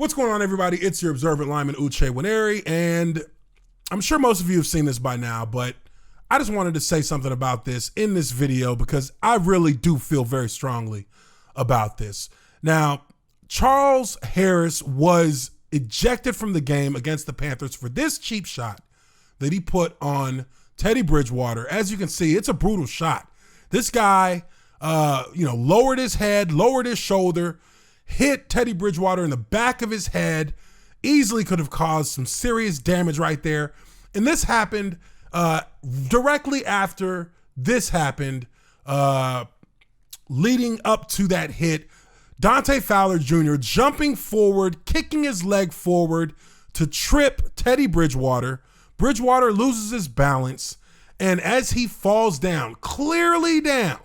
What's going on, everybody? It's your observant lineman, Uche Nwaneri, and I'm sure most of you have seen this by now, but I just wanted to say something about this in this video because I really do feel very strongly about this. Now, Charles Harris was ejected from the game against the Panthers for this cheap shot that he put on Teddy Bridgewater. As you can see, it's a brutal shot. This guy, lowered his head, lowered his shoulder, hit Teddy Bridgewater in the back of his head, easily could have caused some serious damage right there. And this happened directly after this happened, leading up to that hit. Dante Fowler Jr. jumping forward, kicking his leg forward to trip Teddy Bridgewater. Bridgewater loses his balance, and as he falls down, clearly down,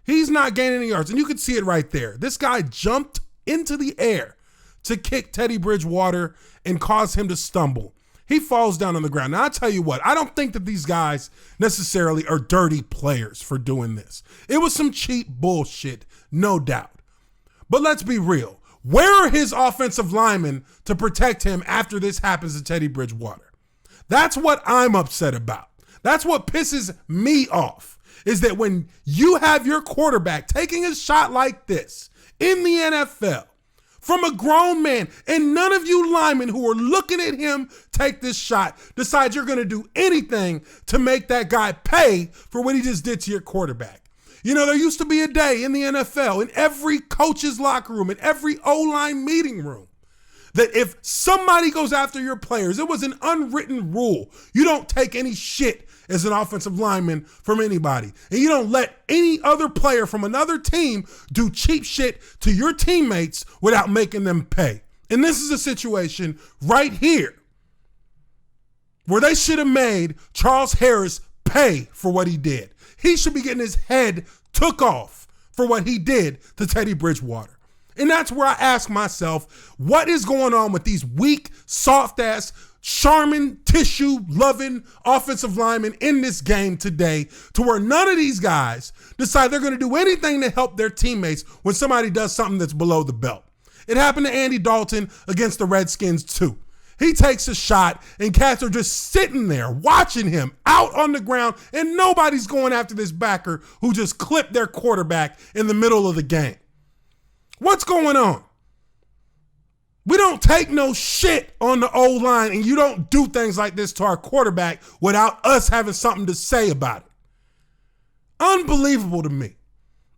he's not gaining any yards. And you can see it right there. This guy jumped into the air to kick Teddy Bridgewater and cause him to stumble. He falls down on the ground. Now, I'll tell you what, I don't think that these guys necessarily are dirty players for doing this. It was some cheap bullshit, no doubt. But let's be real. Where are his offensive linemen to protect him after this happens to Teddy Bridgewater? That's what I'm upset about. That's what pisses me off, is that when you have your quarterback taking a shot like this in the NFL from a grown man, and none of you linemen who are looking at him take this shot decide you're going to do anything to make that guy pay for what he just did to your quarterback. You know, there used to be a day in the NFL, in every coach's locker room, in every O-line meeting room, that if somebody goes after your players, it was an unwritten rule. You don't take any shit as an offensive lineman from anybody. And you don't let any other player from another team do cheap shit to your teammates without making them pay. And this is a situation right here where they should have made Charles Harris pay for what he did. He should be getting his head took off for what he did to Teddy Bridgewater. And that's where I ask myself, what is going on with these weak, soft-ass, Charmin tissue-loving offensive linemen in this game today, to where none of these guys decide they're going to do anything to help their teammates when somebody does something that's below the belt. It happened to Andy Dalton against the Redskins too. He takes a shot, and cats are just sitting there watching him out on the ground, and nobody's going after this backer who just clipped their quarterback in the middle of the game. What's going on? We don't take no shit on the O-line, and you don't do things like this to our quarterback without us having something to say about it. Unbelievable to me.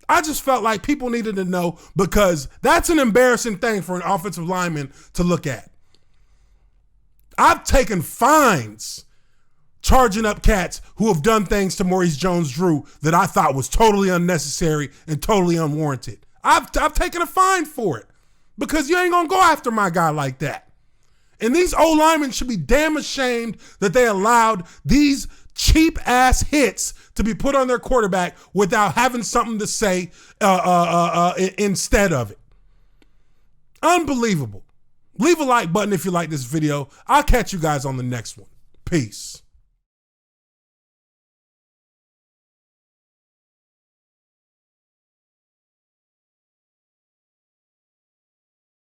I just felt like people needed to know, because that's an embarrassing thing for an offensive lineman to look at. I've taken fines charging up cats who have done things to Maurice Jones-Drew that I thought was totally unnecessary and totally unwarranted. I've taken a fine for it, because you ain't going to go after my guy like that. And these O-linemen should be damn ashamed that they allowed these cheap-ass hits to be put on their quarterback without having something to say instead of it. Unbelievable. Leave a like button if you like this video. I'll catch you guys on the next one. Peace.